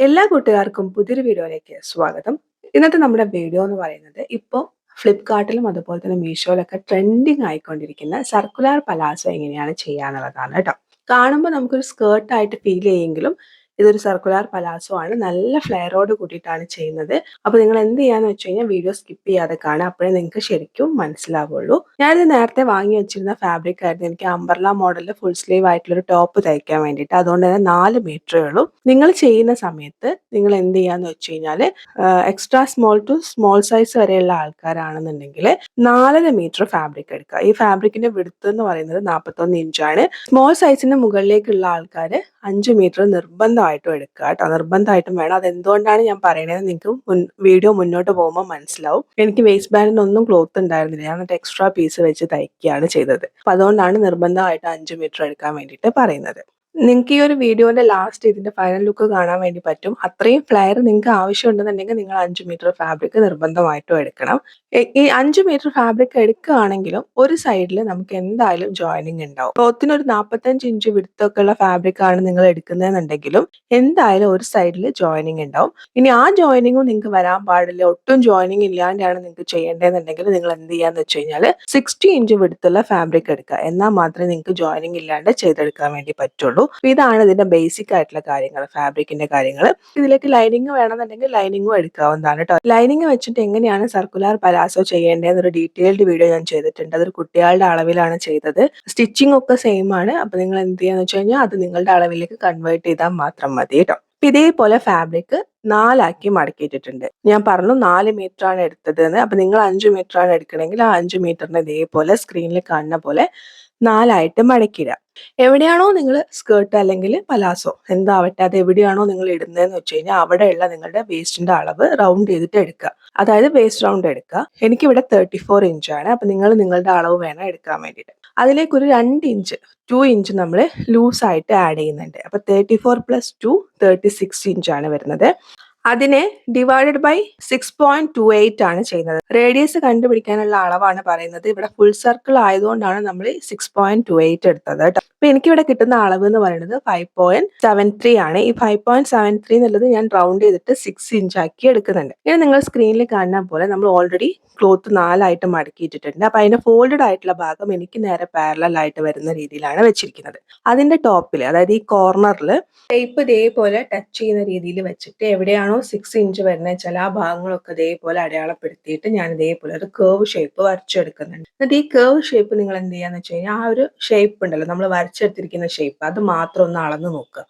എല്ലാ കൂട്ടുകാർക്കും പുതിയൊരു വീഡിയോയിലേക്ക് സ്വാഗതം. ഇന്നത്തെ നമ്മുടെ വീഡിയോ എന്ന് പറയുന്നത് ഇപ്പോൾ ഫ്ലിപ്കാർട്ടിലും അതുപോലെ തന്നെ മീഷോയിലൊക്കെ ട്രെൻഡിങ് ആയിക്കൊണ്ടിരിക്കുന്ന സർക്കുലർ പലാസോ എങ്ങനെയാണ് ചെയ്യാന്നുള്ളതാണ് കേട്ടോ. കാണുമ്പോൾ നമുക്കൊരു സ്കേർട്ടായിട്ട് ഫീൽ ചെയ്യെങ്കിലും ഇതൊരു സർക്കുലർ പലാസോ ആണ്. നല്ല ഫ്ലെയറോട് കൂടിയിട്ടാണ് ചെയ്യുന്നത്. അപ്പോൾ നിങ്ങൾ എന്ത് ചെയ്യാന്ന് വെച്ച് കഴിഞ്ഞാൽ വീഡിയോ സ്കിപ്പ് ചെയ്യാതെ കാണുക. അപ്പോഴേ നിങ്ങൾക്ക് ശരിക്കും മനസ്സിലാവുള്ളൂ. ഞാനിത് നേരത്തെ വാങ്ങി വെച്ചിരുന്ന ഫാബ്രിക് ആയിരുന്നു. എനിക്ക് അംബർല മോഡലിൽ ഫുൾ സ്ലീവ് ആയിട്ടുള്ളൊരു ടോപ്പ് തയ്ക്കാൻ വേണ്ടിയിട്ട്. അതുകൊണ്ട് തന്നെ 4 മീറ്ററേ ഉള്ളൂ. നിങ്ങൾ ചെയ്യുന്ന സമയത്ത് നിങ്ങൾ എന്ത് ചെയ്യാന്ന് വെച്ച് കഴിഞ്ഞാൽ extra small to small size വരെയുള്ള ആൾക്കാരാണെന്നുണ്ടെങ്കിൽ 4.5 മീറ്റർ ഫാബ്രിക് എടുക്കുക. ഈ ഫാബ്രിക്കിന്റെ വിഡ്ത്ത് എന്ന് പറയുന്നത് 41 ഇഞ്ചാണ്. സ്മോൾ സൈസിന് മുകളിലേക്കുള്ള ആൾക്കാർ 5 മീറ്റർ നിർബന്ധമായിട്ടും എടുക്കുക കേട്ടോ. നിർബന്ധമായിട്ടും വേണം. അതെന്തുകൊണ്ടാണ് ഞാൻ പറയണത് നിങ്ങൾക്ക് വീഡിയോ മുന്നോട്ട് പോകുമ്പോൾ മനസ്സിലാവും. എനിക്ക് വേസ്റ്റ് ബാൻഡിനൊന്നും ക്ലോത്ത് ഉണ്ടായിരുന്നില്ല. ഞാൻ എന്നിട്ട് എക്സ്ട്രാ പീസ് വെച്ച് തയ്ക്കുകയാണ് ചെയ്തത്. അപ്പം അതുകൊണ്ടാണ് നിർബന്ധമായിട്ട് 5 മീറ്റർ എടുക്കാൻ വേണ്ടിയിട്ട് പറയുന്നത്. നിങ്ങൾക്ക് ഈ ഒരു വീഡിയോന്റെ ലാസ്റ്റ് ഇതിന്റെ ഫൈനൽ ലുക്ക് കാണാൻ വേണ്ടി പറ്റും. അത്രയും ഫ്ലെയർ നിങ്ങൾക്ക് ആവശ്യമുണ്ടെന്നുണ്ടെങ്കിൽ നിങ്ങൾ 5 മീറ്റർ ഫാബ്രിക് നിർബന്ധമായിട്ടും എടുക്കണം. ഈ 5 മീറ്റർ ഫാബ്രിക് എടുക്കുകയാണെങ്കിലും ഒരു സൈഡിൽ നമുക്ക് എന്തായാലും ജോയിനിങ് ഉണ്ടാവും. ക്ലോത്തിന് ഒരു 45 ഇഞ്ച് വിടുത്തൊക്കെ ഉള്ള ഫാബ്രിക് ആണ് നിങ്ങൾ എടുക്കുന്നതെന്നുണ്ടെങ്കിലും എന്തായാലും ഒരു സൈഡിൽ ജോയിനിങ് ഉണ്ടാവും. ഇനി ആ ജോയിനിങ്ങും നിങ്ങൾക്ക് വരാൻ പാടില്ല, ഒട്ടും ജോയിനിങ് ഇല്ലാണ്ടാണ് നിങ്ങൾക്ക് ചെയ്യേണ്ടതെന്നുണ്ടെങ്കിൽ നിങ്ങൾ എന്ത് ചെയ്യാന്ന് വെച്ച് കഴിഞ്ഞാൽ 60 ഇഞ്ച് വിടുത്തുള്ള ഫാബ്രിക് എടുക്കുക. എന്നാൽ മാത്രമേ നിങ്ങൾക്ക് ജോയിനിങ് ഇല്ലാണ്ട് ചെയ്തെടുക്കാൻ വേണ്ടി പറ്റുള്ളൂ. ഇതാണ് ഇതിന്റെ ബേസിക് ആയിട്ടുള്ള കാര്യങ്ങൾ, ഫാബ്രിക്കിന്റെ കാര്യങ്ങൾ. ഇതിലേക്ക് ലൈനിങ് വേണമെന്നുണ്ടെങ്കിൽ ലൈനിങ്ങും എടുക്കാവുന്നതാണ് കേട്ടോ. ലൈനിങ് വെച്ചിട്ട് എങ്ങനെയാണ് സർക്കുലർ പലാസോ ചെയ്യേണ്ടതെന്നൊരു ഡീറ്റെയിൽഡ് വീഡിയോ ഞാൻ ചെയ്തിട്ടുണ്ട്. അതൊരു കുട്ടികളുടെ അളവിലാണ് ചെയ്തത്. സ്റ്റിച്ചിങ് ഒക്കെ സെയിം ആണ്. അപ്പൊ നിങ്ങൾ എന്ത് ചെയ്യാന്ന് വെച്ച് കഴിഞ്ഞാൽ അത് നിങ്ങളുടെ അളവിലേക്ക് കൺവേർട്ട് ചെയ്താൽ മാത്രം മതി കേട്ടോ. ഇതേപോലെ ഫാബ്രിക് 4 മടക്കിയിട്ടിട്ടുണ്ട്. ഞാൻ പറഞ്ഞു 4 മീറ്റർ ആണ് എടുത്തത് എന്ന്. അപ്പൊ നിങ്ങൾ 5 മീറ്റർ ആണ് എടുക്കണമെങ്കിൽ ആ 5 മീറ്ററിന് ഇതേപോലെ സ്ക്രീനിൽ കാണുന്ന പോലെ 4 മടക്കിയിടുക. എവിടെയാണോ നിങ്ങൾ സ്കേർട്ട് അല്ലെങ്കിൽ പലാസോ എന്താവട്ടെ അത് എവിടെയാണോ നിങ്ങൾ ഇടുന്നതെന്ന് വെച്ച് കഴിഞ്ഞാൽ അവിടെയുള്ള നിങ്ങളുടെ വേസ്റ്റിന്റെ അളവ് റൗണ്ട് ചെയ്തിട്ട് എടുക്കുക. അതായത് വേസ്റ്റ് റൗണ്ട് എടുക്കുക. എനിക്കിവിടെ 34 ഇഞ്ചാണ്. അപ്പൊ നിങ്ങൾ നിങ്ങളുടെ അളവ് വേണം എടുക്കാൻ വേണ്ടിയിട്ട്. അതിലേക്ക് ഒരു 2 ഇഞ്ച് 2 ഇഞ്ച് നമ്മൾ ലൂസായിട്ട് ആഡ് ചെയ്യുന്നുണ്ട്. അപ്പൊ 34 പ്ലസ് 2 36 ഇഞ്ചാണ് വരുന്നത്. അതിനെ ഡിവൈഡഡ് ബൈ 6.28 ആണ് ചെയ്യുന്നത്. റേഡിയസ് കണ്ടുപിടിക്കാനുള്ള അളവാണ് പറയുന്നത്. ഇവിടെ ഫുൾ സർക്കിൾ ആയതുകൊണ്ടാണ് നമ്മൾ 6.28 എടുത്തത് കേട്ടോ. അപ്പൊ എനിക്കിവിടെ കിട്ടുന്ന അളവ് എന്ന് പറയുന്നത് 5.73 ആണ്. ഈ 5.73 എന്നുള്ളത് ഞാൻ റൗണ്ട് ചെയ്തിട്ട് 6 ഇഞ്ച് ആക്കി എടുക്കുന്നുണ്ട്. ഇനി നിങ്ങൾ സ്ക്രീനിൽ കാണുന്ന പോലെ നമ്മൾ ഓൾറെഡി ക്ലോത്ത് 4 മടക്കിയിട്ടിട്ടുണ്ട്. അപ്പൊ അതിന്റെ ഫോൾഡഡ് ആയിട്ടുള്ള ഭാഗം എനിക്ക് നേരെ പാരലൽ ആയിട്ട് വരുന്ന രീതിയിലാണ് വെച്ചിരിക്കുന്നത്. അതിന്റെ ടോപ്പിൽ, അതായത് ഈ കോർണറിൽ ടേപ്പ് ഇതേപോലെ ടച്ച് ചെയ്യുന്ന രീതിയിൽ വെച്ചിട്ട് എവിടെയാണോ 6 ഇഞ്ച് വരുന്നത് വെച്ചാൽ ആ ഭാഗങ്ങളൊക്കെ ഇതേപോലെ അടയാളപ്പെടുത്തിയിട്ട് ഞാൻ ഇതേപോലെ ഒരു കേർവ് ഷേപ്പ് വരച്ചെടുക്കുന്നുണ്ട്. എന്നിട്ട് ഈ കേർവ് ഷേപ്പ് നിങ്ങൾ എന്ത് ചെയ്യാന്ന് വെച്ച് കഴിഞ്ഞാൽ ആ ഒരു ഷേപ്പ് ഉണ്ടല്ലോ, നമ്മൾ വരച്ചെടുത്തിരിക്കുന്ന ഷേപ്പ്, അത് മാത്രം ഒന്ന് അളന്ന് നോക്കുക.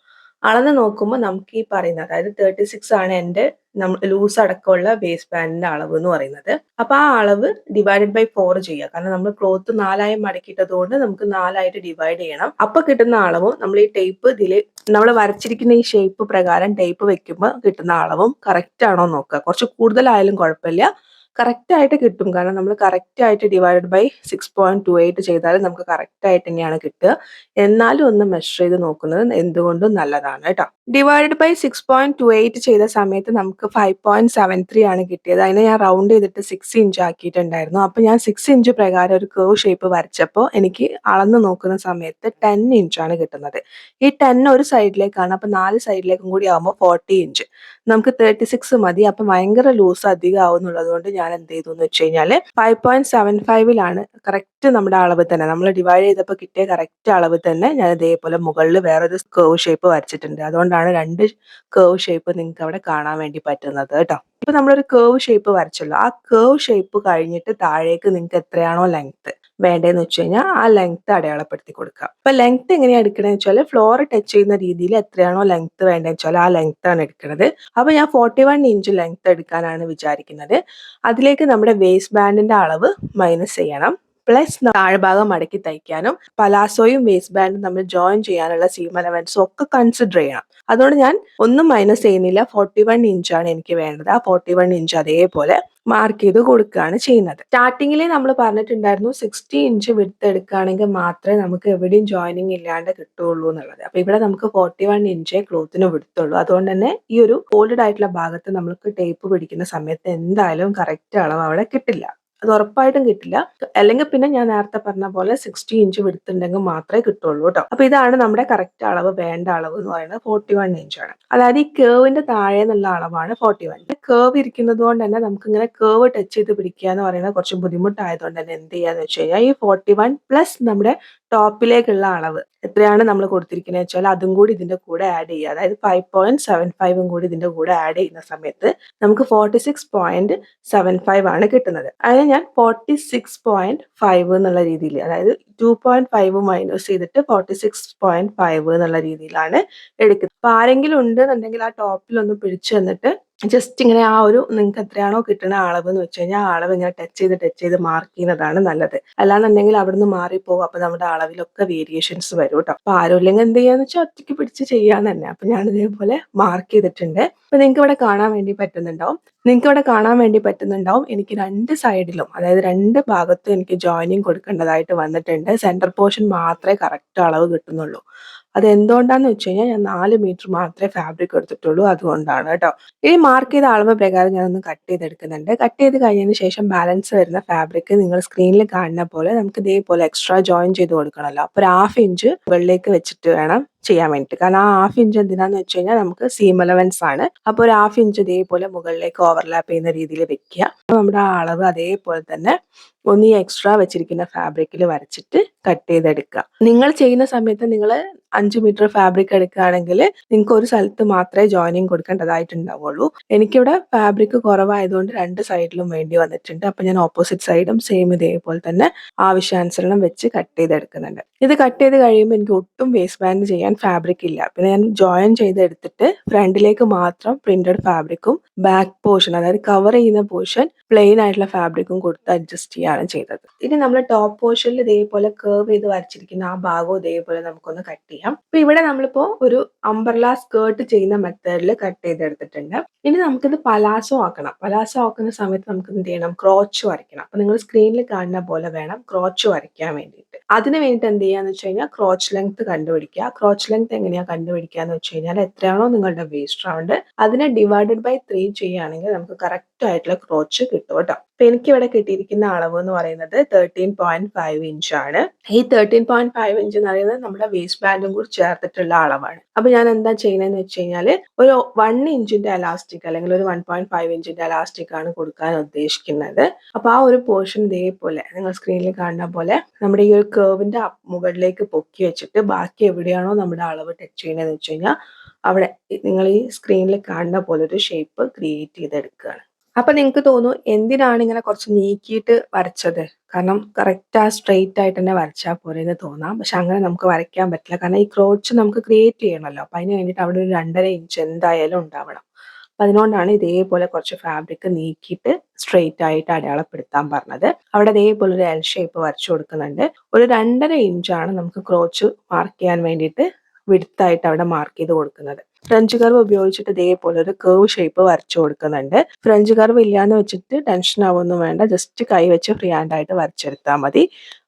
അളന്ന് നോക്കുമ്പോൾ നമുക്ക് ഈ പറയുന്ന, അതായത് 36 ആണ് എൻ്റെ ലൂസ് അടക്കമുള്ള വേസ്റ്റ് ബാൻഡിന്റെ അളവ് എന്ന് പറയുന്നത്. അപ്പൊ ആ അളവ് ഡിവൈഡഡ് ബൈ 4 ചെയ്യുക. കാരണം നമ്മൾ ക്ലോത്ത് 4 മടക്കിയിട്ടത് കൊണ്ട് നമുക്ക് 4 ഡിവൈഡ് ചെയ്യണം. അപ്പൊ കിട്ടുന്ന അളവും നമ്മൾ ഈ ടേപ്പ് ഇതിൽ നമ്മൾ വരച്ചിരിക്കുന്ന ഈ ഷേപ്പ് പ്രകാരം ടേപ്പ് വെക്കുമ്പോൾ കിട്ടുന്ന അളവും കറക്റ്റ് ആണോ നോക്കുക. കുറച്ച് കൂടുതലായാലും കുഴപ്പമില്ല, കറക്റ്റ് ആയിട്ട് കിട്ടും. കാരണം നമ്മൾ കറക്റ്റ് ആയിട്ട് ഡിവൈഡഡ് ബൈ 6.28 ചെയ്താൽ നമുക്ക് കറക്റ്റ് ആയിട്ട് തന്നെയാണ് കിട്ടുക. എന്നാലും ഒന്ന് മെഷർ ചെയ്ത് നോക്കുന്നത് എന്തുകൊണ്ടും നല്ലതാണ് കേട്ടോ. ഡിവൈഡഡ് ബൈ 6.28 ചെയ്ത സമയത്ത് നമുക്ക് 5.73 ആണ് കിട്ടിയത്. അതിനെ ഞാൻ റൗണ്ട് ചെയ്തിട്ട് 6 ഇഞ്ച് ആക്കിയിട്ടുണ്ടായിരുന്നു. അപ്പൊ ഞാൻ 6 ഇഞ്ച് പ്രകാരം ഒരു കേർവ് ഷേപ്പ് വരച്ചപ്പോൾ എനിക്ക് അളന്ന് നോക്കുന്ന സമയത്ത് 10 ഇഞ്ചാണ് കിട്ടുന്നത്. ഈ 10 ഒരു സൈഡിലേക്കാണ്. അപ്പൊ 4 സൈഡിലേക്കും കൂടി ആകുമ്പോൾ 40 ഇഞ്ച്. നമുക്ക് 36 മതി. അപ്പൊ ഭയങ്കര ലൂസ് അധികം ആവുന്നുള്ളത് കൊണ്ട് ഞാൻ എന്ത് ചെയ്തു എന്ന് വെച്ച് കഴിഞ്ഞാല് 5.75 കറക്റ്റ് നമ്മുടെ അളവ് തന്നെ, നമ്മൾ ഡിവൈഡ് ചെയ്തപ്പോൾ കിട്ടിയ കറക്റ്റ് അളവ് തന്നെ ഞാൻ ഇതേപോലെ മുകളിൽ വേറൊരു കേർവ് ഷേപ്പ് വരച്ചിട്ടുണ്ട്. അതുകൊണ്ടാണ് 2 കേർവ് ഷേപ്പ് നിങ്ങൾക്ക് അവിടെ കാണാൻ വേണ്ടി പറ്റുന്നത് കേട്ടോ. ഇപ്പൊ നമ്മളൊരു കേർവ് ഷേപ്പ് വരച്ചല്ലോ, ആ കേർവ് ഷേപ്പ് കഴിഞ്ഞിട്ട് താഴേക്ക് നിങ്ങൾക്ക് എത്രയാണോ ലെങ്ത് വേണ്ടതെന്ന് വെച്ച് കഴിഞ്ഞാൽ ആ ലെങ്ത് അടയാളപ്പെടുത്തി കൊടുക്കുക. അപ്പൊ ലെങ്ത് എങ്ങനെയാണ് എടുക്കണമെന്ന് വെച്ചാൽ ഫ്ലോർ ടച്ച് ചെയ്യുന്ന രീതിയിൽ എത്രയാണോ ലെങ്ത് വേണ്ടതെന്ന് വെച്ചാൽ ആ ലെങ്ത് ആണ് എടുക്കുന്നത്. അപ്പൊ ഞാൻ 41 ഇഞ്ച് ലെങ്ത് എടുക്കാനാണ് വിചാരിക്കുന്നത്. അതിലേക്ക് നമ്മുടെ വേസ്റ്റ് ബാൻഡിന്റെ അളവ് മൈനസ് ചെയ്യണം. പ്ലസ് താഴ്ഭാഗം മടക്കി തയ്ക്കാനും പലാസോയും വേസ്റ്റ് ബാൻഡും നമ്മൾ ജോയിൻ ചെയ്യാനുള്ള സീം അലവൻസും ഒക്കെ കൺസിഡർ ചെയ്യണം. അതുകൊണ്ട് ഞാൻ ഒന്നും മൈനസ് ചെയ്യുന്നില്ല. 41 ഇഞ്ചാണ് എനിക്ക് വേണ്ടത്. ആ 41 ഇഞ്ച് അതേപോലെ മാർക്ക് ചെയ്ത് കൊടുക്കുകയാണ് ചെയ്യുന്നത്. സ്റ്റാർട്ടിങ്ങിലെ നമ്മൾ പറഞ്ഞിട്ടുണ്ടായിരുന്നു 60 ഇഞ്ച് വിഡ്ത്ത് എടുക്കുകയാണെങ്കിൽ മാത്രമേ നമുക്ക് എവിടെയും ജോയിനിങ് ഇല്ലാണ്ട് കിട്ടുള്ളൂ എന്നുള്ളത്. അപ്പൊ ഇവിടെ നമുക്ക് 41 ഇഞ്ചേ ക്ലോത്തിന് വിടുത്തുള്ളൂ. അതുകൊണ്ട് തന്നെ ഈ ഒരു ഫോൾഡഡ് ആയിട്ടുള്ള ഭാഗത്ത് നമുക്ക് ടേപ്പ് പിടിക്കുന്ന സമയത്ത് എന്തായാലും കറക്റ്റ് അളവ് അവിടെ കിട്ടില്ല. അത് ഉറപ്പായിട്ടും കിട്ടില്ല. അല്ലെങ്കിൽ പിന്നെ ഞാൻ നേരത്തെ പറഞ്ഞ പോലെ 60 ഇഞ്ച് വിഡ്ത്ത് ഉണ്ടെങ്കിൽ മാത്രമേ കിട്ടുള്ളൂ കേട്ടോ. അപ്പൊ ഇതാണ് നമ്മുടെ കറക്റ്റ് അളവ്, വേണ്ട അളവ് എന്ന് പറയുന്നത് 41 ഇഞ്ചാണ്. അതായത് ഈ കേവിന്റെ താഴെ നിന്നുള്ള അളവാണ് 41. കേവ് ഇരിക്കുന്നത് കൊണ്ട് തന്നെ നമുക്ക് ഇങ്ങനെ കേവ് ടച്ച് ചെയ്ത് പിടിക്കുക എന്ന് പറയുന്നത് കുറച്ച് ബുദ്ധിമുട്ടായതുകൊണ്ട് തന്നെ എന്ത് ചെയ്യാന്ന് വെച്ച് കഴിഞ്ഞാൽ ഈ 41 പ്ലസ് നമ്മുടെ ടോപ്പിലേക്കുള്ള അളവ് എത്രയാണ് നമ്മൾ കൊടുത്തിരിക്കുന്നത് വെച്ചാൽ അതും കൂടി ഇതിന്റെ കൂടെ ആഡ് ചെയ്യുക. അതായത് 5.75 കൂടി ഇതിന്റെ കൂടെ ആഡ് ചെയ്യുന്ന സമയത്ത് നമുക്ക് 46.75 ആണ് കിട്ടുന്നത്. അതിന് ഞാൻ 46.5 എന്നുള്ള രീതിയിൽ, അതായത് 2.5 മൈനസ് ചെയ്തിട്ട് 46.5 എന്നുള്ള രീതിയിലാണ് എടുക്കുന്നത്. അപ്പൊ ആരെങ്കിലും ഉണ്ടെന്നുണ്ടെങ്കിൽ ആ ടോപ്പിൽ ഒന്ന് പിടിച്ചു തന്നിട്ട് ജസ്റ്റ് ഇങ്ങനെ ആ ഒരു നിങ്ങൾക്ക് എത്രയാണോ കിട്ടുന്ന അളവ് എന്ന് വെച്ച് കഴിഞ്ഞാൽ ആ അളവ് ഇങ്ങനെ ടച്ച് ചെയ്ത് മാർക്ക് ചെയ്യുന്നതാണ് നല്ലത്. അല്ലാന്നുണ്ടെങ്കിൽ അവിടുന്ന് മാറിപ്പോകും. അപ്പൊ നമ്മുടെ അളവിലൊക്കെ വേരിയേഷൻസ് വരും കേട്ടോ. അപ്പൊ ആരും ഇല്ലെങ്കിൽ എന്ത് ചെയ്യാന്ന് വെച്ചാൽ ഒറ്റയ്ക്ക് പിടിച്ച് ചെയ്യാന്ന് തന്നെ. അപ്പൊ ഞാൻ ഇതേപോലെ മാർക്ക് ചെയ്തിട്ടുണ്ട്. അപ്പൊ നിങ്ങൾക്ക് ഇവിടെ കാണാൻ വേണ്ടി പറ്റുന്നുണ്ടാവും എനിക്ക് രണ്ട് സൈഡിലും, അതായത് രണ്ട് ഭാഗത്തും എനിക്ക് ജോയിനിങ് കൊടുക്കേണ്ടതായിട്ട് വന്നിട്ടുണ്ട്. സെന്റർ പോർഷൻ മാത്രമേ കറക്റ്റ് അളവ് കിട്ടുന്നുള്ളൂ. അത് എന്തുകൊണ്ടാന്ന് വെച്ച് കഴിഞ്ഞാൽ ഞാൻ 4 മീറ്റർ മാത്രമേ ഫാബ്രിക് എടുത്തിട്ടുള്ളൂ, അതുകൊണ്ടാണ് കേട്ടോ. ഈ മാർക്ക് ചെയ്ത അളവ് പ്രകാരം ഞാനൊന്ന് കട്ട് ചെയ്തെടുക്കുന്നുണ്ട്. കട്ട് ചെയ്ത് കഴിഞ്ഞതിന് ശേഷം ബാലൻസ് വരുന്ന ഫാബ്രിക് നിങ്ങൾ സ്ക്രീനിൽ കാണുന്ന പോലെ നമുക്ക് ഇതേപോലെ എക്സ്ട്രാ ജോയിൻ ചെയ്ത് കൊടുക്കണമല്ലോ. അപ്പോൾ ഒരു 1/2 ഇഞ്ച് മുകളിലേക്ക് വെച്ചിട്ട് വേണം ചെയ്യാൻ വേണ്ടിയിട്ട്. കാരണം ആ 1/2 ഇഞ്ച് എന്തിനാന്ന് വെച്ച് കഴിഞ്ഞാൽ നമുക്ക് സീം അലവൻസ് ആണ്. അപ്പോൾ ഒരു 1/2 ഇഞ്ച് ഇതേപോലെ മുകളിലേക്ക് ഓവർലാപ്പ് ചെയ്യുന്ന രീതിയിൽ വെക്കുക. അപ്പോൾ നമ്മുടെ ആ അളവ് അതേപോലെ തന്നെ ഒന്ന് ഈ എക്സ്ട്രാ വെച്ചിരിക്കുന്ന ഫാബ്രിക്കിൽ വരച്ചിട്ട് കട്ട് ചെയ്തെടുക്കുക. നിങ്ങൾ ചെയ്യുന്ന സമയത്ത് നിങ്ങൾ 5 മീറ്റർ ഫാബ്രിക് എടുക്കുകയാണെങ്കിൽ നിങ്ങൾക്ക് ഒരു സ്ഥലത്ത് മാത്രമേ ജോയിനിങ് കൊടുക്കേണ്ടതായിട്ടുണ്ടാവുള്ളൂ. എനിക്കിവിടെ ഫാബ്രിക് കുറവായതുകൊണ്ട് രണ്ട് സൈഡിലും വേണ്ടി വന്നിട്ടുണ്ട്. അപ്പൊ ഞാൻ ഓപ്പോസിറ്റ് സൈഡും സെയിം ഇതേപോലെ തന്നെ ആവശ്യാനുസരണം വെച്ച് കട്ട് ചെയ്തെടുക്കുന്നുണ്ട്. ഇത് കട്ട് ചെയ്ത് കഴിയുമ്പോൾ എനിക്ക് ഒട്ടും വേസ്റ്റ് ബാൻഡ് ചെയ്യാൻ ഫാബ്രിക് ഇല്ല. പിന്നെ ഞാൻ ജോയിൻ ചെയ്തെടുത്തിട്ട് ഫ്രണ്ടിലേക്ക് മാത്രം പ്രിന്റഡ് ഫാബ്രിക്കും ബാക്ക് പോർഷൻ, അതായത് കവർ ചെയ്യുന്ന പോർഷൻ പ്ലെയിൻ ആയിട്ടുള്ള ഫാബ്രിക്കും കൊടുത്ത് അഡ്ജസ്റ്റ് ചെയ്യാണ് ചെയ്തത്. ഇനി നമ്മൾ ടോപ്പ് പോർഷനിൽ ഇതേപോലെ കർവ് ചെയ്ത് വരച്ചിരിക്കുന്ന ആ ഭാഗവും ഇതേപോലെ നമുക്കൊന്ന് കട്ട് ചെയ്യാം. അപ്പൊ ഇവിടെ നമ്മളിപ്പോ ഒരു അംബ്രല സ്കേർട്ട് ചെയ്യുന്ന മെത്തേഡിൽ കട്ട് ചെയ്തെടുത്തിട്ടുണ്ട്. ഇനി നമുക്കിത് പലാസോ ആക്കണം. പലാസോ ആക്കുന്ന സമയത്ത് നമുക്ക് എന്ത് ചെയ്യണം, ക്രോച്ച് വരയ്ക്കണം. അപ്പൊ നിങ്ങൾ സ്ക്രീനിൽ കാണുന്ന പോലെ വേണം ക്രോച്ച് വരയ്ക്കാൻ വേണ്ടിയിട്ട്. അതിന് വേണ്ടിയിട്ട് എന്ത് ചെയ്യാന്ന് വെച്ച് കഴിഞ്ഞാൽ ക്രോച്ച് ലെങ്ത് കണ്ടുപിടിക്കുക. ക്രോച്ച് ലെങ്ത് എങ്ങനെയാ കണ്ടുപിടിക്കുക എന്ന് വെച്ച് കഴിഞ്ഞാൽ എത്രയാണോ നിങ്ങളുടെ വേസ്റ്റ് റൗണ്ട് അതിനെ ഡിവൈഡഡ് ബൈ 3 ചെയ്യുകയാണെങ്കിൽ നമുക്ക് കറക്റ്റ് ആയിട്ടുള്ള ക്രോച്ച് കിട്ടും കേട്ടോ. അപ്പൊ എനിക്ക് ഇവിടെ കിട്ടിയിരിക്കുന്ന അളവ് എന്ന് പറയുന്നത് 13.5 ഇഞ്ച് ആണ്. ഈ 13.5 ഇഞ്ച് എന്ന് പറയുന്നത് നമ്മുടെ വേസ്റ്റ് ബാൻഡും കൂടി ചേർത്തിട്ടുള്ള അളവാണ്. അപ്പൊ ഞാൻ എന്താ ചെയ്യുന്നതെന്ന് വെച്ച് കഴിഞ്ഞാൽ ഒരു 1 ഇഞ്ചിന്റെ എലാസ്റ്റിക് അല്ലെങ്കിൽ ഒരു 1.5 ഇഞ്ചിന്റെ എലാസ്റ്റിക് ആണ് കൊടുക്കാൻ ഉദ്ദേശിക്കുന്നത്. അപ്പൊ ആ ഒരു പോർഷൻ ഇതേപോലെ നിങ്ങൾ സ്ക്രീനിൽ കാണുന്ന പോലെ നമ്മുടെ ഈ ഒരു കർവിന്റെ മുകളിലേക്ക് പൊക്കി വെച്ചിട്ട് ബാക്കി എവിടെയാണോ നമ്മുടെ അളവ് ടച്ച് ചെയ്യുന്നതെന്ന് വെച്ച് കഴിഞ്ഞാൽ അവിടെ നിങ്ങൾ ഈ സ്ക്രീനിൽ കാണുന്ന പോലെ ഒരു ഷേപ്പ് ക്രിയേറ്റ് ചെയ്തെടുക്കുകയാണ്. അപ്പൊ നിങ്ങൾക്ക് തോന്നും എന്തിനാണ് ഇങ്ങനെ കുറച്ച് നീക്കിയിട്ട് വരച്ചത്, കാരണം കറക്റ്റ് ആ സ്ട്രെയിറ്റ് ആയിട്ട് തന്നെ വരച്ചാൽ പോരെ എന്ന് തോന്നാം. പക്ഷെ അങ്ങനെ നമുക്ക് വരയ്ക്കാൻ പറ്റില്ല. കാരണം ഈ ക്രോച്ച് നമുക്ക് ക്രിയേറ്റ് ചെയ്യണമല്ലോ. അപ്പൊ അതിന് വേണ്ടിയിട്ട് അവിടെ ഒരു 2.5 ഇഞ്ച് എന്തായാലും ഉണ്ടാവണം. അപ്പൊ അതുകൊണ്ടാണ് ഇതേപോലെ കുറച്ച് ഫാബ്രിക് നീക്കിയിട്ട് സ്ട്രെയിറ്റ് ആയിട്ട് അടയാളപ്പെടുത്താൻ പറഞ്ഞത്. അവിടെ ഇതേപോലെ ഒരു എൽ ഷേപ്പ് വരച്ചു കൊടുക്കുന്നുണ്ട്. ഒരു 2.5 ഇഞ്ചാണ് നമുക്ക് ക്രോച്ച് മാർക്ക് ചെയ്യാൻ വേണ്ടിയിട്ട് വിഡ്ത്തായിട്ട് അവിടെ മാർക്ക് ചെയ്ത് കൊടുക്കുന്നത്. ഫ്രഞ്ച് കർവ് ഉപയോഗിച്ചിട്ട് ഇതേപോലെ ഒരു കർവ് ഷേപ്പ് വരച്ചു കൊടുക്കുന്നുണ്ട്. ഫ്രഞ്ച് കർവ് ഇല്ലാന്ന് വെച്ചിട്ട് ടെൻഷൻ ആവൊന്നും വേണ്ട. ജസ്റ്റ് കൈ വെച്ച് ഫ്രീ ഹാൻഡ് ആയിട്ട് വരച്ചെടുത്താൽ മതി.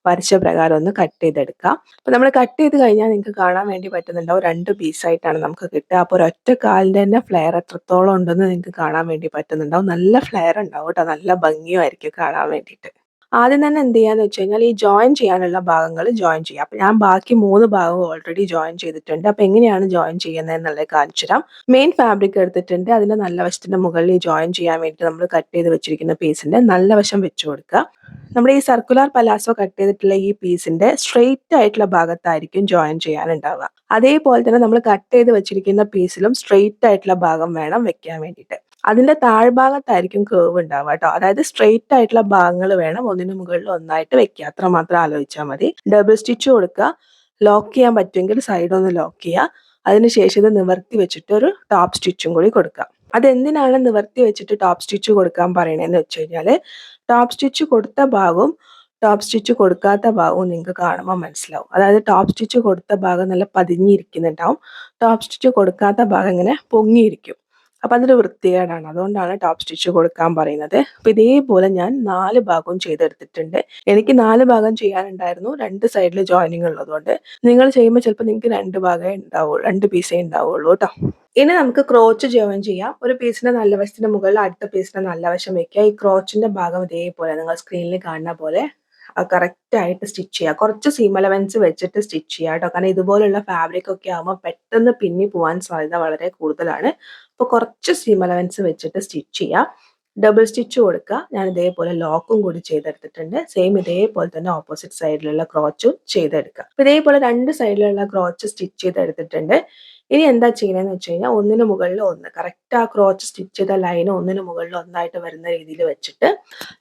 വരച്ച പ്രകാരം ഒന്ന് കട്ട് ചെയ്തെടുക്കാം. അപ്പൊ നമ്മൾ കട്ട് ചെയ്ത് കഴിഞ്ഞാൽ നിങ്ങൾക്ക് കാണാൻ വേണ്ടി പറ്റുന്നുണ്ടാവും 2 പീസായിട്ടാണ് നമുക്ക് കിട്ടുക. അപ്പോൾ ഒരൊറ്റ കാലിന്റെ തന്നെ ഫ്ലെയർ എത്രത്തോളം ഉണ്ടെന്ന് നിങ്ങൾക്ക് കാണാൻ വേണ്ടി പറ്റുന്നുണ്ടാവും. നല്ല ഫ്ലെയർ ഉണ്ടാവും കേട്ടോ. നല്ല ഭംഗിയുമായിരിക്കും കാണാൻ വേണ്ടിയിട്ട്. ആദ്യം തന്നെ എന്ത് ചെയ്യാന്ന് വെച്ച് കഴിഞ്ഞാൽ ഈ ജോയിൻ ചെയ്യാനുള്ള ഭാഗങ്ങൾ ജോയിൻ ചെയ്യാം. അപ്പൊ ഞാൻ ബാക്കി 3 ഭാഗവും ഓൾറെഡി ജോയിൻ ചെയ്തിട്ടുണ്ട്. അപ്പൊ എങ്ങനെയാണ് ജോയിൻ ചെയ്യുന്നത് എന്നുള്ളത് കാണിച്ചു തരാം. മെയിൻ ഫാബ്രിക് എടുത്തിട്ടുണ്ട്. അതിന്റെ നല്ല വശത്തിന്റെ മുകളിൽ ഈ ജോയിൻ ചെയ്യാൻ വേണ്ടി നമ്മൾ കട്ട് ചെയ്ത് വെച്ചിരിക്കുന്ന പീസിന്റെ നല്ല വശം വെച്ച് കൊടുക്കുക. നമ്മുടെ ഈ സർക്കുലർ പലാസോ കട്ട് ചെയ്തിട്ടുള്ള ഈ പീസിന്റെ സ്ട്രെയിറ്റ് ആയിട്ടുള്ള ഭാഗത്തായിരിക്കും ജോയിൻ ചെയ്യാനുണ്ടാവുക. അതേപോലെ തന്നെ നമ്മൾ കട്ട് ചെയ്ത് വെച്ചിരിക്കുന്ന പീസിലും സ്ട്രെയിറ്റ് ആയിട്ടുള്ള ഭാഗം വേണം വെക്കാൻ വേണ്ടിയിട്ട്. അതിന്റെ താഴ്ഭാഗത്തായിരിക്കും കേർവ് ഉണ്ടാവുക കേട്ടോ. അതായത് സ്ട്രെയിറ്റ് ആയിട്ടുള്ള ഭാഗങ്ങൾ വേണം ഒന്നിനു മുകളിൽ ഒന്നായിട്ട് വെക്കുക. അത്രമാത്രം ആലോചിച്ചാൽ മതി. ഡബിൾ സ്റ്റിച്ച് കൊടുക്കുക. ലോക്ക് ചെയ്യാൻ പറ്റുമെങ്കിൽ സൈഡ് ഒന്ന് ലോക്ക് ചെയ്യുക. അതിനുശേഷം ഇത് നിവർത്തി വെച്ചിട്ട് ഒരു ടോപ്പ് സ്റ്റിച്ചും കൂടി കൊടുക്കുക. അതെന്തിനാണ് നിവർത്തി വെച്ചിട്ട് ടോപ്പ് സ്റ്റിച്ച് കൊടുക്കാൻ പറയണതെന്ന് വെച്ച് കഴിഞ്ഞാൽ ടോപ്പ് സ്റ്റിച്ച് കൊടുത്ത ഭാഗവും ടോപ്പ് സ്റ്റിച്ച് കൊടുക്കാത്ത ഭാഗവും നിങ്ങൾക്ക് കാണുമ്പോൾ മനസ്സിലാവും. അതായത് ടോപ്പ് സ്റ്റിച്ച് കൊടുത്ത ഭാഗം നല്ല പതിഞ്ഞിരിക്കുന്നുണ്ടാവും. ടോപ്പ് സ്റ്റിച്ച് കൊടുക്കാത്ത ഭാഗം ഇങ്ങനെ പൊങ്ങിയിരിക്കും. അപ്പോൾ അതൊരു വൃത്തികേടാണ്. അതുകൊണ്ടാണ് ടോപ്പ് സ്റ്റിച്ച് കൊടുക്കാൻ പറയുന്നത്. അപ്പോൾ ഇതേപോലെ ഞാൻ 4 ഭാഗവും ചെയ്തെടുത്തിട്ടുണ്ട്. എനിക്ക് 4 ഭാഗം ചെയ്യാനുണ്ടായിരുന്നു. 2 സൈഡിൽ ജോയിനിങ് ഉള്ളതുകൊണ്ട്. നിങ്ങൾ ചെയ്യുമ്പോൾ ചിലപ്പോൾ നിങ്ങൾക്ക് 2 ഭാഗമേ ഉണ്ടാവുള്ളൂ, 2 പീസേ ഉണ്ടാവുള്ളൂ കേട്ടോ. ഇനി നമുക്ക് ക്രോച്ച് ജോയിൻ ചെയ്യാം. ഒരു പീസിന്റെ നല്ല വശത്തിന് മുകളിൽ അടുത്ത പീസിന്റെ നല്ല വശം വെക്കുക. ഈ ക്രോച്ചിന്റെ ഭാഗം ഇതേപോലെ നിങ്ങൾ സ്ക്രീനിൽ കാണുന്ന പോലെ കറക്റ്റ് ആയിട്ട് സ്റ്റിച്ച് ചെയ്യുക. കുറച്ച് സീം അലവൻസ് വെച്ചിട്ട് സ്റ്റിച്ച് ചെയ്യുക കേട്ടോ. കാരണം ഇതുപോലുള്ള ഫാബ്രിക് ഒക്കെ ആകുമ്പോൾ പെട്ടെന്ന് പിന്നി പോകാൻ സാധ്യത വളരെ കൂടുതലാണ്. അപ്പോൾ കുറച്ച് സീം അലവൻസ് വെച്ചിട്ട് സ്റ്റിച്ച് ചെയ്യുക. ഡബിൾ സ്റ്റിച്ച് കൊടുക്കുക. ഞാൻ ഇതേപോലെ ലോക്കും കൂടി ചെയ്തെടുത്തിട്ടുണ്ട്. സെയിം ഇതേപോലെ തന്നെ ഓപ്പോസിറ്റ് സൈഡിലുള്ള ക്രോച്ചും ചെയ്തെടുക്കുക. അപ്പോൾ ഇതേപോലെ 2 സൈഡിലുള്ള ക്രോച്ച് സ്റ്റിച്ച് ചെയ്തെടുത്തിട്ടുണ്ട്. ഇനി എന്താ ചെയ്യണമെന്ന് വെച്ച് കഴിഞ്ഞാൽ ഒന്നിന് മുകളിൽ ഒന്ന് കറക്റ്റ് ആ ക്രോച്ച് സ്റ്റിച്ച് ചെയ്ത ലൈൻ ഒന്നിന് മുകളിൽ ഒന്നായിട്ട് വരുന്ന രീതിയിൽ വെച്ചിട്ട്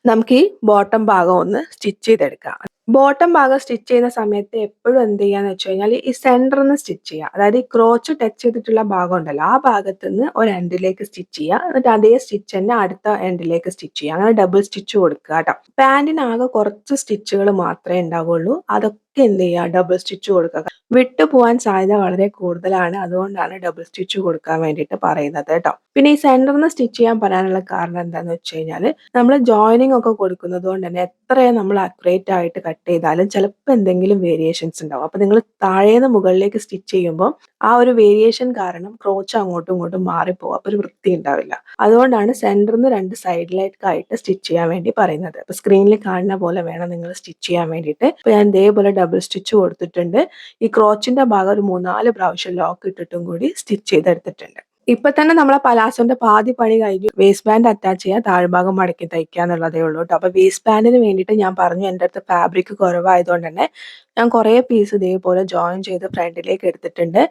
നമുക്ക് ഈ ബോട്ടം ഭാഗം ഒന്ന് സ്റ്റിച്ച് ചെയ്തെടുക്കാം. ബോട്ടം ഭാഗം സ്റ്റിച്ച് ചെയ്യുന്ന സമയത്ത് എപ്പോഴും എന്ത് ചെയ്യാന്ന് വെച്ച് കഴിഞ്ഞാൽ ഈ സെന്ററിൽ നിന്ന് സ്റ്റിച്ച് ചെയ്യുക. അതായത് ഈ ക്രോച്ച് ടച്ച് ചെയ്തിട്ടുള്ള ഭാഗം ഉണ്ടല്ലോ, ആ ഭാഗത്ത് നിന്ന് ഒരു എൻഡിലേക്ക് സ്റ്റിച്ച് ചെയ്യുക. എന്നിട്ട് അതേ സ്റ്റിച്ച് തന്നെ അടുത്ത എൻഡിലേക്ക് സ്റ്റിച്ച് ചെയ്യുക. അങ്ങനെ ഡബിൾ സ്റ്റിച്ച് കൊടുക്കുക കേട്ടോ. പാൻറ്റിനാകെ കുറച്ച് സ്റ്റിച്ചുകൾ മാത്രമേ ഉണ്ടാവുള്ളൂ. അതൊക്കെ എന്ത് ചെയ്യുക, ഡബിൾ സ്റ്റിച്ച് കൊടുക്കുക. വിട്ടു പോകാൻ സാധ്യത വളരെ കൂടുതലാണ്. അതുകൊണ്ടാണ് ഡബിൾ സ്റ്റിച്ച് കൊടുക്കാൻ വേണ്ടിയിട്ട് പറയുന്നത് കേട്ടോ. പിന്നെ ഈ സെന്ററിൽ നിന്ന് സ്റ്റിച്ച് ചെയ്യാൻ പറയാനുള്ള കാരണം എന്താണെന്ന് വെച്ച് കഴിഞ്ഞാൽ നമ്മൾ ജോയിനിങ് ഒക്കെ കൊടുക്കുന്നത് കൊണ്ട് തന്നെ എത്രയും നമ്മൾ അക്യുറേറ്റ് ആയിട്ട് കട്ട് ചെയ്താലും ചിലപ്പോൾ എന്തെങ്കിലും വേരിയേഷൻസ് ഉണ്ടാവും. അപ്പോൾ നിങ്ങൾ താഴേന്ന് മുകളിലേക്ക് സ്റ്റിച്ച് ചെയ്യുമ്പോൾ ആ ഒരു വേരിയേഷൻ കാരണം ക്രോച്ച് അങ്ങോട്ടും ഇങ്ങോട്ടും മാറിപ്പോകും. അപ്പോൾ ഒരു വൃത്തി ഉണ്ടാവില്ല. അതുകൊണ്ടാണ് സെന്ററിൽ നിന്ന് 2 സൈഡിലേക്കായിട്ട് സ്റ്റിച്ച് ചെയ്യാൻ വേണ്ടി പറയുന്നത്. അപ്പോൾ സ്ക്രീനിൽ കാണുന്ന പോലെ വേണം നിങ്ങൾ സ്റ്റിച്ച് ചെയ്യാൻ വേണ്ടിയിട്ട്. അപ്പോൾ ഞാൻ ഇതേപോലെ ഡബിൾ സ്റ്റിച്ച് കൊടുത്തിട്ടുണ്ട്. ഈ ക്രോച്ചിന്റെ ഭാഗം ഒരു 3-4 പ്രാവശ്യം ലോക്ക് ഇട്ടിട്ടും കൂടി സ്റ്റിച്ച് ചെയ്തെടുത്തിട്ടുണ്ട്. ഇപ്പൊ തന്നെ നമ്മളെ പലാസോന്റെ പാതി പണി കഴിഞ്ഞു. വേസ്റ്റ് ബാൻഡ് അറ്റാച്ച് ചെയ്യുക, താഴ്ഭാഗം മടക്കി തയ്ക്കുക എന്നുള്ളതേ ഉള്ളൂ കേട്ടോ. അപ്പൊ വേസ്റ്റ് ബാൻഡിന് വേണ്ടിയിട്ട് ഞാൻ പറഞ്ഞു എൻ്റെ അടുത്ത് ഫാബ്രിക് കുറവായതുകൊണ്ട് തന്നെ ഞാൻ കുറേ പീസ് ഇതേപോലെ ജോയിൻ ചെയ്ത് ഫ്രണ്ടിലേക്ക് എടുത്തിട്ടുണ്ട്.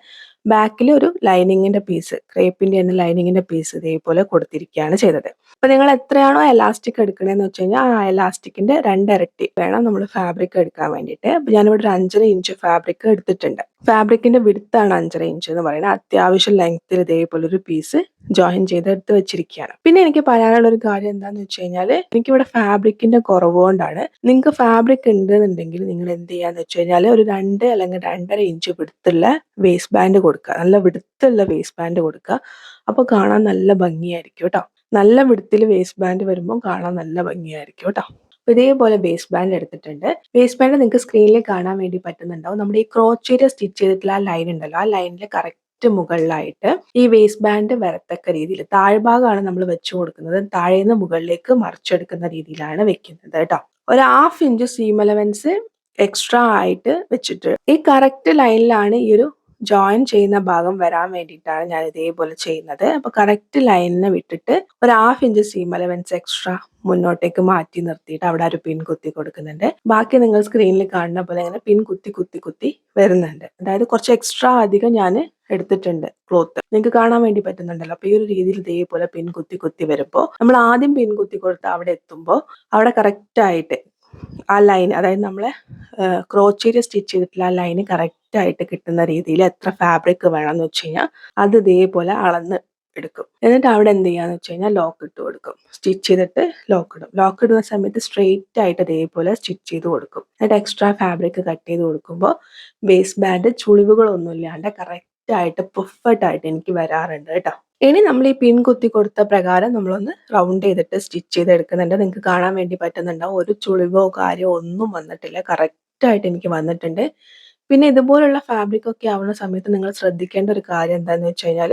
ബാക്കിൽ ഒരു ലൈനിങ്ങിന്റെ പീസ്, ക്രേപ്പിന്റെ തന്നെ ലൈനിങ്ങിന്റെ പീസ് ഇതേപോലെ കൊടുത്തിരിക്കുകയാണ് ചെയ്തത്. അപ്പൊ നിങ്ങൾ എത്രയാണോ എലാസ്റ്റിക് എടുക്കണേന്ന് വെച്ച് കഴിഞ്ഞാൽ ആ എലാസ്റ്റിക്കിന്റെ 2 ഇരട്ടി വേണം നമ്മൾ ഫാബ്രിക് എടുക്കാൻ വേണ്ടിയിട്ട്. അപ്പൊ ഞാനിവിടെ ഒരു 5.5 ഇഞ്ച് ഫാബ്രിക് എടുത്തിട്ടുണ്ട്. ഫാബ്രിക്കിന്റെ വിഡ്ത്താണ് 5.5 ഇഞ്ച് എന്ന് പറയുന്നത്. അത്യാവശ്യം ലെങ്ത്തിൽ ഇതേപോലെ ഒരു പീസ് ജോയിൻ ചെയ്ത് എടുത്ത് വെച്ചിരിക്കുകയാണ്. പിന്നെ എനിക്ക് പറയാനുള്ള ഒരു കാര്യം എന്താന്ന് വെച്ച് കഴിഞ്ഞാൽ എനിക്കിവിടെ ഫാബ്രിക്കിന്റെ കുറവുകൊണ്ടാണ്. നിങ്ങൾക്ക് ഫാബ്രിക് ഉണ്ടെന്നുണ്ടെങ്കിൽ നിങ്ങൾ എന്ത് ചെയ്യാന്ന് വെച്ച് കഴിഞ്ഞാൽ ഒരു 2 അല്ലെങ്കിൽ 2.5 ഇഞ്ച് വിഡ്ത്തുള്ള വേസ്റ്റ് ബാൻഡ് കൊടുക്കുക. നല്ല വിഡ്ത്തുള്ള വേസ്റ്റ് ബാൻഡ് കൊടുക്കുക. അപ്പോൾ കാണാൻ നല്ല ഭംഗിയായിരിക്കും കേട്ടോ. നല്ല വിഡ്ത്തിൽ വേസ്റ്റ് ബാൻഡ് വരുമ്പോൾ കാണാൻ നല്ല ഭംഗിയായിരിക്കും കേട്ടോ. ഇതേപോലെ വേസ്റ്റ് ബാൻഡ് എടുത്തിട്ടുണ്ട്. വേസ്റ്റ് ബാൻഡ് നിങ്ങൾക്ക് സ്ക്രീനിൽ കാണാൻ വേണ്ടി പറ്റുന്നുണ്ടാവും. നമ്മുടെ ഈ ക്രോച്ച് ഏരിയ സ്റ്റിച്ച് ചെയ്തിട്ടുള്ള ആ ലൈൻ ഉണ്ടല്ലോ, ആ ലൈനിൽ കറക്റ്റ് മുകളിലായിട്ട് ഈ വേസ്റ്റ് ബാൻഡ് വരത്തക്ക രീതിയിൽ താഴ്ഭാഗമാണ് നമ്മൾ വെച്ച് കൊടുക്കുന്നത്. താഴേന്ന് മുകളിലേക്ക് മറിച്ചെടുക്കുന്ന രീതിയിലാണ് വെക്കുന്നത് കേട്ടോ. ഒരു 1/2 ഇഞ്ച് സീം അലവൻസ് എക്സ്ട്രാ ആയിട്ട് വെച്ചിട്ട് ഈ കറക്റ്റ് ലൈനിലാണ് ഈ ഒരു ജോയിൻ ചെയ്യുന്ന ഭാഗം വരാൻ വേണ്ടിയിട്ടാണ് ഞാൻ ഇതേപോലെ ചെയ്യുന്നത്. അപ്പൊ കറക്റ്റ് ലൈനിനെ വിട്ടിട്ട് ഒരു 1/2 ഇഞ്ച് സീം അലവൻസ് എക്സ്ട്രാ മുന്നോട്ടേക്ക് മാറ്റി നിർത്തിയിട്ട് അവിടെ ഒരു പിൻ കുത്തി കൊടുക്കുന്നുണ്ട്. ബാക്കി നിങ്ങൾ സ്ക്രീനിൽ കാണുന്ന പോലെ അങ്ങനെ പിൻ കുത്തി കുത്തി കുത്തി വരുന്നുണ്ട്. അതായത് കുറച്ച് എക്സ്ട്രാ അധികം ഞാൻ എടുത്തിട്ടുണ്ട് ക്ലോത്ത്. നിങ്ങൾക്ക് കാണാൻ വേണ്ടി പറ്റുന്നുണ്ടല്ലോ. അപ്പൊ ഈ ഒരു രീതിയിൽ ഇതേപോലെ പിൻ കുത്തി കുത്തി വരുമ്പോൾ നമ്മൾ ആദ്യം പിൻ കുത്തി കൊടുത്ത് അവിടെ എത്തുമ്പോൾ അവിടെ കറക്റ്റ് ആയിട്ട് ആ ലൈൻ, അതായത് നമ്മളെ ക്രോച്ച് ഏരിയ സ്റ്റിച്ച് ചെയ്തിട്ടുള്ള ആ ലൈന് കറക്റ്റ് ആയിട്ട് കിട്ടുന്ന രീതിയിൽ എത്ര ഫാബ്രിക് വേണമെന്ന് വെച്ച് കഴിഞ്ഞാൽ അത് ഇതേപോലെ അളന്ന് എടുക്കും. എന്നിട്ട് അവിടെ എന്ത് ചെയ്യാന്ന് വെച്ച് കഴിഞ്ഞാൽ ലോക്ക് ഇട്ട് കൊടുക്കും. സ്റ്റിച്ച് ചെയ്തിട്ട് ലോക്ക് ഇടും. ലോക്ക് ഇടുന്ന സമയത്ത് സ്ട്രെയിറ്റ് ആയിട്ട് ഇതേപോലെ സ്റ്റിച്ച് ചെയ്ത് കൊടുക്കും. എന്നിട്ട് എക്സ്ട്രാ ഫാബ്രിക് കട്ട് ചെയ്ത് കൊടുക്കുമ്പോൾ വേസ്റ്റ് ബാൻഡ് ചുളിവുകളൊന്നും ഇല്ലാണ്ട് കറക്റ്റ് ആയിട്ട് പെർഫെക്റ്റ് ആയിട്ട് എനിക്ക് വരാറുണ്ട് കേട്ടോ. ഇനി നമ്മൾ ഈ പിൻ കുത്തി കൊടുത്ത പ്രകാരം നമ്മളൊന്ന് റൗണ്ട് ചെയ്തിട്ട് സ്റ്റിച്ച് ചെയ്ത് എടുക്കുന്നുണ്ട്. നിങ്ങൾക്ക് കാണാൻ വേണ്ടി പറ്റുന്നുണ്ടാവും. ഒരു ചുളിവോ കാര്യമോ ഒന്നും വന്നിട്ടില്ല. കറക്റ്റ് ആയിട്ട് എനിക്ക് വന്നിട്ടുണ്ട്. പിന്നെ ഇതുപോലുള്ള ഫാബ്രിക് ഒക്കെ ആവുന്ന സമയത്ത് നിങ്ങൾ ശ്രദ്ധിക്കേണ്ട ഒരു കാര്യം എന്താണെന്ന് വെച്ച് കഴിഞ്ഞാൽ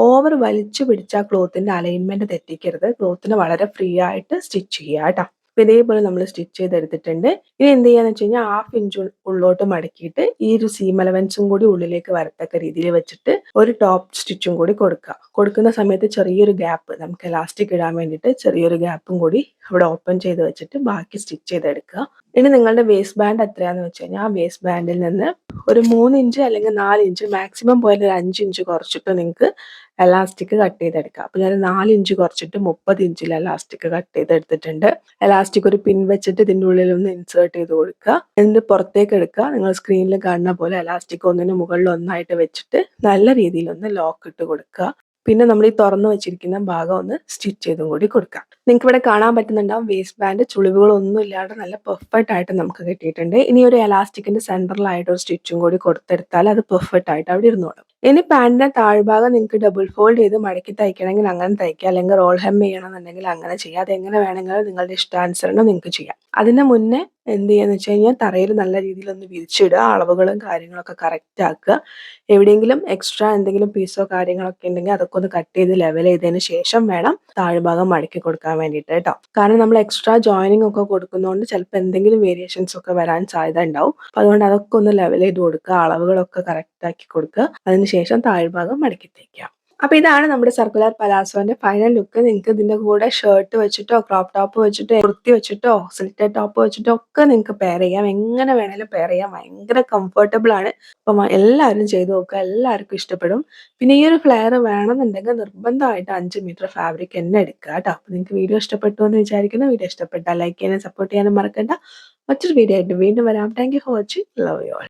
ഓവർ വലിച്ചു പിടിച്ച ക്ലോത്തിന്റെ അലൈൻമെന്റ് തെറ്റിക്കരുത്. ക്ലോത്തിന് വളരെ ഫ്രീ ആയിട്ട് സ്റ്റിച്ച് ചെയ്യുക കേട്ടോ. അപ്പൊ ഇതേപോലെ നമ്മൾ സ്റ്റിച്ച് ചെയ്തെടുത്തിട്ടുണ്ട്. ഇനി എന്ത് ചെയ്യാന്ന് വെച്ച് കഴിഞ്ഞാൽ 1/2 ഇഞ്ച് ഉള്ളോട്ട് മടക്കിയിട്ട് ഈ ഒരു സീം അലവൻസും കൂടി ഉള്ളിലേക്ക് വരത്തക്ക രീതിയിൽ വെച്ചിട്ട് ഒരു ടോപ്പ് സ്റ്റിച്ചും കൂടി കൊടുക്കുക. കൊടുക്കുന്ന സമയത്ത് ചെറിയൊരു ഗ്യാപ്പ്, നമുക്ക് എലാസ്റ്റിക് ഇടാൻ വേണ്ടിയിട്ട് ചെറിയൊരു ഗ്യാപ്പും കൂടി അവിടെ ഓപ്പൺ ചെയ്ത് വെച്ചിട്ട് ബാക്കി സ്റ്റിച്ച് ചെയ്തെടുക്കുക. ഇനി നിങ്ങളുടെ വേസ്റ്റ് ബാൻഡ് എത്രയാന്ന് വെച്ച് കഴിഞ്ഞാൽ ആ വേസ്റ്റ് ബാൻഡിൽ നിന്ന് ഒരു 3 ഇഞ്ച് അല്ലെങ്കിൽ 4 ഇഞ്ച് മാക്സിമം പോയാൽ ഒരു 5 ഇഞ്ച് കുറച്ചിട്ട് നിങ്ങൾക്ക് എലാസ്റ്റിക് കട്ട് ചെയ്തെടുക്കാം. അപ്പൊ ഞാൻ 4 ഇഞ്ച് കുറച്ചിട്ട് 30 ഇഞ്ചിൽ എലാസ്റ്റിക് കട്ട് ചെയ്തെടുത്തിട്ടുണ്ട്. എലാസ്റ്റിക് ഒരു പിൻ വെച്ചിട്ട് ഇതിന്റെ ഉള്ളിൽ ഒന്ന് ഇൻസേർട്ട് ചെയ്ത് കൊടുക്കുക. എന്നിട്ട് പുറത്തേക്ക് എടുക്കുക. നിങ്ങൾ സ്ക്രീനിൽ കാണുന്ന പോലെ എലാസ്റ്റിക് ഒന്നിന് മുകളിൽ ഒന്നായിട്ട് വെച്ചിട്ട് നല്ല രീതിയിൽ ഒന്ന് ലോക്ക് ഇട്ട് കൊടുക്കുക. പിന്നെ നമ്മൾ ഈ തുറന്നു വെച്ചിരിക്കുന്ന ഭാഗം ഒന്ന് സ്റ്റിച്ച് ചെയ്തും കൂടി കൊടുക്കാം. നിങ്ങൾക്ക് ഇവിടെ കാണാൻ പറ്റുന്നുണ്ടാവും വേസ്റ്റ് ബാൻഡ് ചുളിവുകളൊന്നും ഇല്ലാണ്ട് നല്ല പെർഫെക്റ്റ് ആയിട്ട് നമുക്ക് കിട്ടിയിട്ടുണ്ട്. ഇനി ഒരു എലാസ്റ്റിക്കിന്റെ സെൻട്രലായിട്ട് ഒരു സ്റ്റിച്ചും കൂടി കൊടുത്തെടുത്താൽ അത് പെർഫെക്റ്റ് ആയിട്ട് അവിടെ ഇരുന്നോളും. ഇനി പാന്റിന്റെ താഴ്ഭാഗം നിങ്ങൾക്ക് ഡബിൾ ഫോൾഡ് ചെയ്ത് മടക്കി തയ്ക്കണമെങ്കിൽ അങ്ങനെ തയ്ക്കുക, അല്ലെങ്കിൽ റോൾ ഹെം ചെയ്യണമെന്നുണ്ടെങ്കിൽ അങ്ങനെ ചെയ്യാം. അതെങ്ങനെ വേണമെങ്കിലും നിങ്ങളുടെ ഇഷ്ടാനുസരണം നിങ്ങൾക്ക് ചെയ്യാം. അതിന് മുന്നേ എന്ത് ചെയ്യാന്ന് വെച്ച് കഴിഞ്ഞാൽ തറയിൽ നല്ല രീതിയിൽ ഒന്ന് വിരിച്ചിടുക, അളവുകളും കാര്യങ്ങളൊക്കെ കറക്റ്റ് ആക്കുക. എവിടെയെങ്കിലും എക്സ്ട്രാ എന്തെങ്കിലും പീസോ കാര്യങ്ങളൊക്കെ ഉണ്ടെങ്കിൽ അതൊക്കെ ഒന്ന് കട്ട് ചെയ്ത് ലെവൽ ചെയ്തതിന് ശേഷം വേണം താഴ്ഭാഗം മടക്കി കൊടുക്കാൻ വേണ്ടിയിട്ട് കേട്ടോ. കാരണം നമ്മൾ എക്സ്ട്രാ ജോയിനിങ് ഒക്കെ കൊടുക്കുന്നതുകൊണ്ട് ചിലപ്പോൾ എന്തെങ്കിലും വേരിയേഷൻസ് ഒക്കെ വരാൻ സാധ്യത ഉണ്ടാവും. അപ്പോൾ അതുകൊണ്ട് അതൊക്കെ ഒന്ന് ലെവൽ ചെയ്ത് കൊടുക്കുക, അളവുകളൊക്കെ കറക്റ്റ് ആക്കി കൊടുക്കുക. അതിനുശേഷം താഴ്ഭാഗം മടക്കി തയ്ക്കുക. അപ്പൊ ഇതാണ് നമ്മുടെ സർക്കുലർ പലാസോന്റെ ഫൈനൽ ലുക്ക്. നിങ്ങൾക്ക് ഇതിന്റെ കൂടെ ഷർട്ട് വെച്ചിട്ടോ ക്രോപ്പ് ടോപ്പ് വെച്ചിട്ടോ കുർത്തി വെച്ചിട്ടോ സ്ലിറ്റഡ് ടോപ്പ് വെച്ചിട്ടോ ഒക്കെ നിങ്ങൾക്ക് പെയർ ചെയ്യാം. എങ്ങനെ വേണേലും പെയർ ചെയ്യാം. ഭയങ്കര കംഫർട്ടബിൾ ആണ്. അപ്പം എല്ലാവരും ചെയ്ത് നോക്കുക, എല്ലാവർക്കും ഇഷ്ടപ്പെടും. പിന്നെ ഈ ഒരു ഫ്ലെയർ വേണമെന്നുണ്ടെങ്കിൽ നിർബന്ധമായിട്ട് 5 മീറ്റർ ഫാബ്രിക് തന്നെ എടുക്കുക കേട്ടോ. അപ്പൊ നിങ്ങൾക്ക് വീഡിയോ ഇഷ്ടപ്പെട്ടു എന്ന് വിചാരിക്കുന്നു. വീഡിയോ ഇഷ്ടപ്പെട്ടാൽ ലൈക്ക് ചെയ്യാനും സപ്പോർട്ട് ചെയ്യാനും മറക്കണ്ട. മറ്റൊരു വീഡിയോ ആയിട്ട് വീണ്ടും വരാം. Thank you for watching. Love you all.